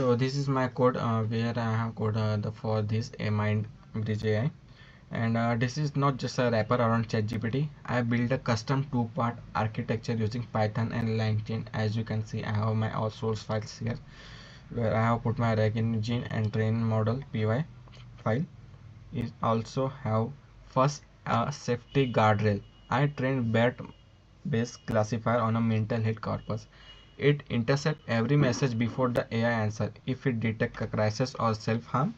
So this is my code where I have code for this a MindBridge AI, and this is not just a wrapper around ChatGPT. I built a custom two-part architecture using Python and LangChain. As you can see, I have my all source files here, where I have put my RAG engine and train model py file. It also have first a safety guardrail. I trained BERT-based classifier on a mental health corpus. It intercepts every message before the AI answer. If it detects a crisis or self-harm,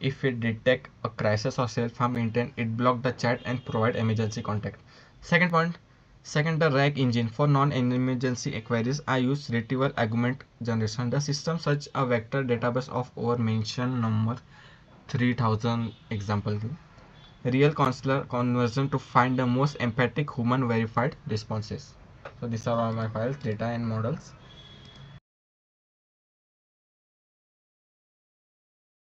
if it detects a crisis or self-harm intent, it blocks the chat and provide emergency contact. Second point, second the RAG engine for non-emergency queries. I use Retrieval Augmented Generation. The system search a vector database of over mentioned number 3000 example real consular conversion to find the most empathic human verified responses. So these are all my files, data and models.